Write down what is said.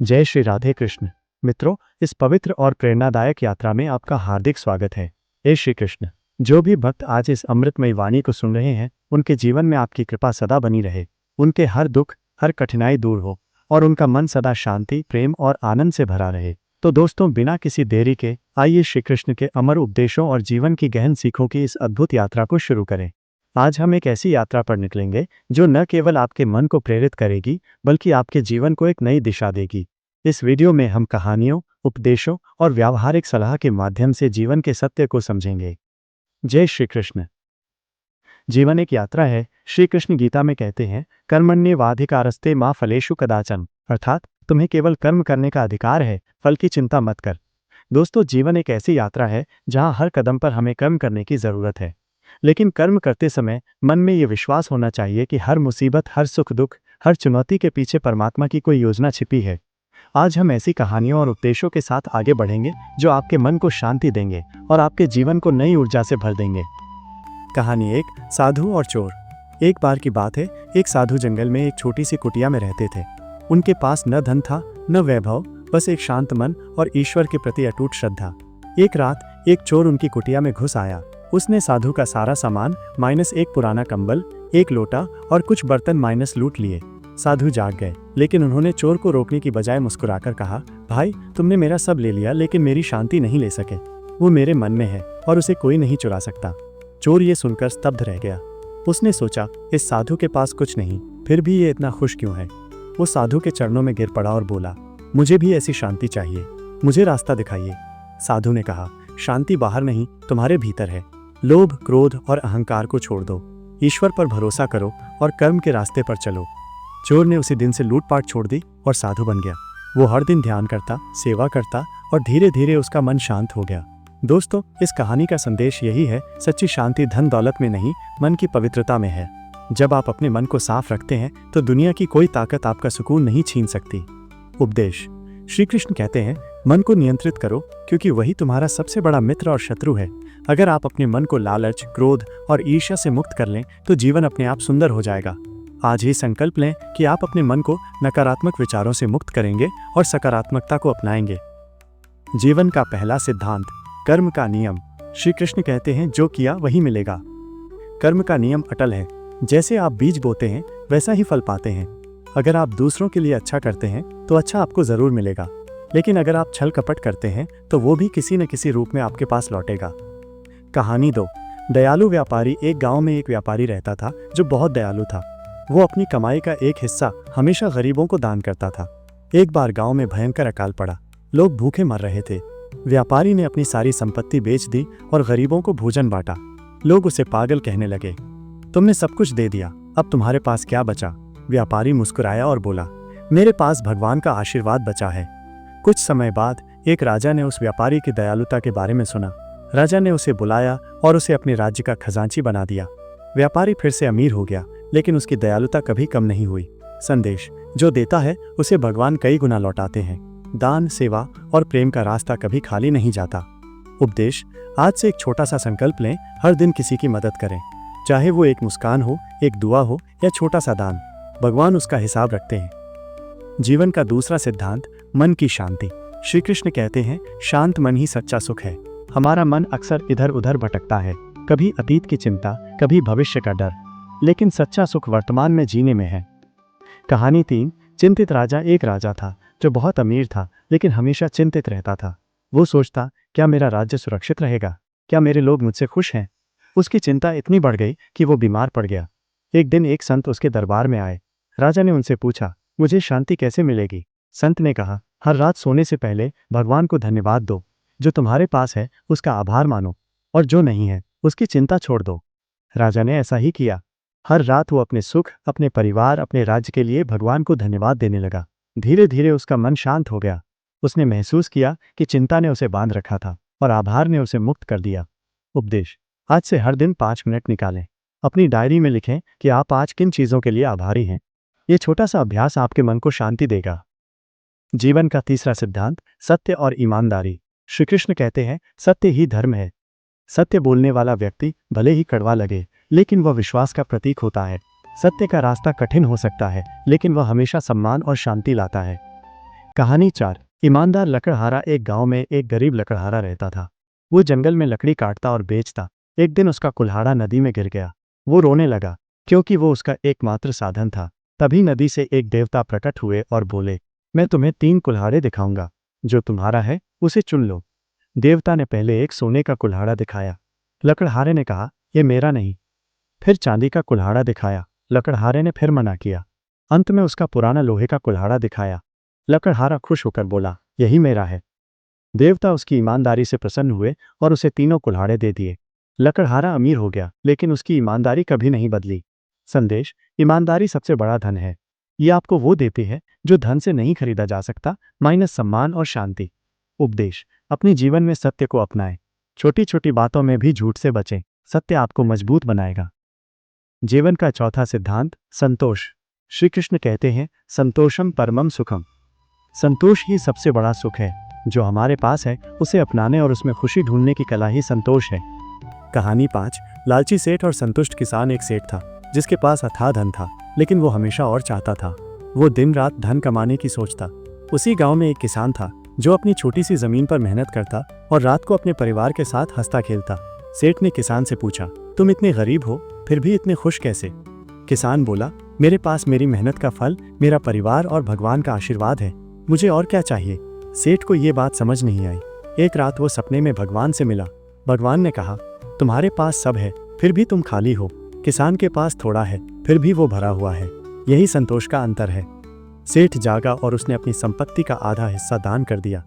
जय श्री राधे कृष्ण। मित्रों, इस पवित्र और प्रेरणादायक यात्रा में आपका हार्दिक स्वागत है। हे श्री कृष्ण, जो भी भक्त आज इस अमृतमयी वाणी को सुन रहे हैं, उनके जीवन में आपकी कृपा सदा बनी रहे, उनके हर दुख, हर कठिनाई दूर हो और उनका मन सदा शांति, प्रेम और आनंद से भरा रहे। तो दोस्तों, बिना किसी देरी के आइए श्री कृष्ण के अमर उपदेशों और जीवन की गहन सीखों की इस अद्भुत यात्रा को शुरू करें। आज हम एक ऐसी यात्रा पर निकलेंगे जो न केवल आपके मन को प्रेरित करेगी, बल्कि आपके जीवन को एक नई दिशा देगी। इस वीडियो में हम कहानियों, उपदेशों और व्यावहारिक सलाह के माध्यम से जीवन के सत्य को समझेंगे। जय श्री कृष्ण। जीवन एक यात्रा है। श्री कृष्ण गीता में कहते हैं, कर्मण्येवाधिकारस्ते मा फलेषु कदाचन, अर्थात तुम्हें केवल कर्म करने का अधिकार है, फल की चिंता मत कर। दोस्तों, जीवन एक ऐसी यात्रा है जहां हर कदम पर हमें कर्म करने की जरूरत है, लेकिन कर्म करते समय मन में ये विश्वास होना चाहिए कि हर मुसीबत, हर सुख दुख, हर चुनौती के पीछे परमात्मा की कोई योजना छिपी है। आज हम ऐसी कहानियों और उपदेशों के साथ आगे बढ़ेंगे जो आपके मन को शांति देंगे और आपके जीवन को नई ऊर्जा से भर देंगे। कहानी 1, साधु और चोर। एक बार की बात है, एक साधु जंगल में एक छोटी सी कुटिया में रहते थे। उनके पास न धन था, न वैभव, बस एक शांत मन और ईश्वर के प्रति अटूट श्रद्धा। एक रात एक चोर उनकी कुटिया में घुस आया। उसने साधु का सारा सामान -1 पुराना कंबल, 1 लोटा और कुछ बर्तन लूट लिए। साधु जाग गए, लेकिन उन्होंने चोर को रोकने की बजाय मुस्कुराकर कहा, भाई, तुमने मेरा सब ले लिया, लेकिन मेरी शांति नहीं ले सके। वो मेरे मन में है और उसे कोई नहीं चुरा सकता। चोर ये सुनकर स्तब्ध रह गया। उसने सोचा, इस साधु के पास कुछ नहीं, फिर भी ये इतना खुश क्यों है। वो साधु के चरणों में गिर पड़ा और बोला, मुझे भी ऐसी शांति चाहिए, मुझे रास्ता दिखाइए। साधु ने कहा, शांति बाहर नहीं, तुम्हारे भीतर है। लोभ, क्रोध और अहंकार को छोड़ दो, ईश्वर पर भरोसा करो और कर्म के रास्ते पर चलो। चोर ने उसी दिन से लूटपाट छोड़ दी और साधु बन गया। वो हर दिन ध्यान करता, सेवा करता और धीरे धीरे उसका मन शांत हो गया। दोस्तों, इस कहानी का संदेश यही है, सच्ची शांति धन दौलत में नहीं, मन की पवित्रता में है। जब आप अपने मन को साफ रखते हैं तो दुनिया की कोई ताकत आपका सुकून नहीं छीन सकती। उपदेश। श्री कृष्ण कहते हैं, मन को नियंत्रित करो, क्योंकि वही तुम्हारा सबसे बड़ा मित्र और शत्रु है। अगर आप अपने मन को लालच, क्रोध और ईर्ष्या से मुक्त कर लें तो जीवन अपने आप सुंदर हो जाएगा। आज ही संकल्प लें कि आप अपने मन को नकारात्मक विचारों से मुक्त करेंगे और सकारात्मकता को अपनाएंगे। जीवन का पहला सिद्धांत, कर्म का नियम। श्री कृष्ण कहते हैं, जो किया वही मिलेगा। कर्म का नियम अटल है। जैसे आप बीज बोते हैं, वैसा ही फल पाते हैं। अगर आप दूसरों के लिए अच्छा करते हैं तो अच्छा आपको जरूर मिलेगा, लेकिन अगर आप छल कपट करते हैं तो वो भी किसी न किसी रूप में आपके पास लौटेगा। कहानी 2, दयालु व्यापारी। एक गांव में एक व्यापारी रहता था जो बहुत दयालु था। वो अपनी कमाई का एक हिस्सा हमेशा गरीबों को दान करता था। एक बार गांव में भयंकर अकाल पड़ा, लोग भूखे मर रहे थे। व्यापारी ने अपनी सारी संपत्ति बेच दी और गरीबों को भोजन बांटा। लोग उसे पागल कहने लगे, तुमने सब कुछ दे दिया, अब तुम्हारे पास क्या बचा। व्यापारी मुस्कुराया और बोला, मेरे पास भगवान का आशीर्वाद बचा है। कुछ समय बाद एक राजा ने उस व्यापारी की दयालुता के बारे में सुना। राजा ने उसे बुलाया और उसे अपने राज्य का खजांची बना दिया। व्यापारी फिर से अमीर हो गया, लेकिन उसकी दयालुता कभी कम नहीं हुई। संदेश, जो देता है उसे भगवान कई गुना लौटाते हैं। दान, सेवा और प्रेम का रास्ता कभी खाली नहीं जाता। उपदेश, आज से एक छोटा सा संकल्प लें, हर दिन किसी की मदद करें। चाहे वो एक मुस्कान हो, एक दुआ हो या छोटा सा दान, भगवान उसका हिसाब रखते हैं। जीवन का दूसरा सिद्धांत, मन की शांति। श्री कृष्ण कहते हैं, शांत मन ही सच्चा सुख है। हमारा मन अक्सर इधर उधर भटकता है, कभी अतीत की चिंता, कभी भविष्य का डर, लेकिन सच्चा सुख वर्तमान में जीने में है। कहानी 3, चिंतित राजा। एक राजा था जो बहुत अमीर था, लेकिन हमेशा चिंतित रहता था। वो सोचता, क्या मेरा राज्य सुरक्षित रहेगा, क्या मेरे लोग मुझसे खुश हैं। उसकी चिंता इतनी बढ़ गई कि वो बीमार पड़ गया। एक दिन एक संत उसके दरबार में आए। राजा ने उनसे पूछा, मुझे शांति कैसे मिलेगी। संत ने कहा, हर रात सोने से पहले भगवान को धन्यवाद दो। जो तुम्हारे पास है उसका आभार मानो, और जो नहीं है उसकी चिंता छोड़ दो। राजा ने ऐसा ही किया। हर रात वो अपने सुख, अपने परिवार, अपने राज्य के लिए भगवान को धन्यवाद देने लगा। धीरे धीरे उसका मन शांत हो गया। उसने महसूस किया कि चिंता ने उसे बांध रखा था और आभार ने उसे मुक्त कर दिया। उपदेश, आज से हर दिन 5 मिनट निकालें। अपनी डायरी में लिखें कि आप आज किन चीज़ों के लिए आभारी हैं। ये छोटा सा अभ्यास आपके मन को शांति देगा। जीवन का तीसरा सिद्धांत, सत्य और ईमानदारी। श्री कृष्ण कहते हैं, सत्य ही धर्म है। सत्य बोलने वाला व्यक्ति भले ही कड़वा लगे, लेकिन वह विश्वास का प्रतीक होता है। सत्य का रास्ता कठिन हो सकता है, लेकिन वह हमेशा सम्मान और शांति लाता है। कहानी 4। ईमानदार लकड़हारा। एक गांव में एक गरीब लकड़हारा रहता था। वो जंगल में लकड़ी काटता और बेचता। एक दिन उसका कुल्हाड़ा नदी में गिर गया। वो रोने लगा, क्योंकि वो उसका एकमात्र साधन था। तभी नदी से एक देवता प्रकट हुए और बोले, मैं तुम्हें 3 कुल्हाड़े दिखाऊंगा, जो तुम्हारा है उसे चुन लो। देवता ने पहले एक सोने का कुल्हाड़ा दिखाया। लकड़हारे ने कहा, यह मेरा नहीं। फिर चांदी का कुल्हाड़ा दिखाया। लकड़हारे ने फिर मना किया। अंत में उसका पुराना लोहे का कुल्हाड़ा दिखाया। लकड़हारा खुश होकर बोला, यही मेरा है। देवता उसकी ईमानदारी से प्रसन्न हुए और उसे तीनों कुल्हाड़े दे दिए। लकड़हारा अमीर हो गया, लेकिन उसकी ईमानदारी कभी नहीं बदली। संदेश: ईमानदारी सबसे बड़ा धन है। ये आपको वो देती है जो धन से नहीं खरीदा जा सकता, माइनस सम्मान और शांति। उपदेश: अपने जीवन में सत्य को अपनाएं। छोटी छोटी बातों में भी झूठ से बचें। सत्य आपको मजबूत बनाएगा। जीवन का चौथा सिद्धांत: संतोष। श्री कृष्ण कहते हैं, संतोषम परमम सुखम। संतोष ही सबसे बड़ा सुख है। जो हमारे पास है उसे अपनाने और उसमें खुशी ढूंढने की कला ही संतोष है। कहानी 5। लालची सेठ और संतुष्ट किसान। एक सेठ था जिसके पास अथाह धन था, लेकिन वो हमेशा और चाहता था। वो दिन रात धन कमाने की सोचता। उसी गांव में एक किसान था जो अपनी छोटी सी जमीन पर मेहनत करता और रात को अपने परिवार के साथ हंसता खेलता। सेठ ने किसान से पूछा, तुम इतने गरीब हो फिर भी इतने खुश कैसे? किसान बोला, मेरे पास मेरी मेहनत का फल, मेरा परिवार और भगवान का आशीर्वाद है। मुझे और क्या चाहिए? सेठ को ये बात समझ नहीं आई। एक रात वो सपने में भगवान से मिला। भगवान ने कहा, तुम्हारे पास सब है फिर भी तुम खाली हो। किसान के पास थोड़ा है फिर भी वो भरा हुआ है। यही संतोष का अंतर है। सेठ जागा और उसने अपनी संपत्ति का आधा हिस्सा दान कर दिया।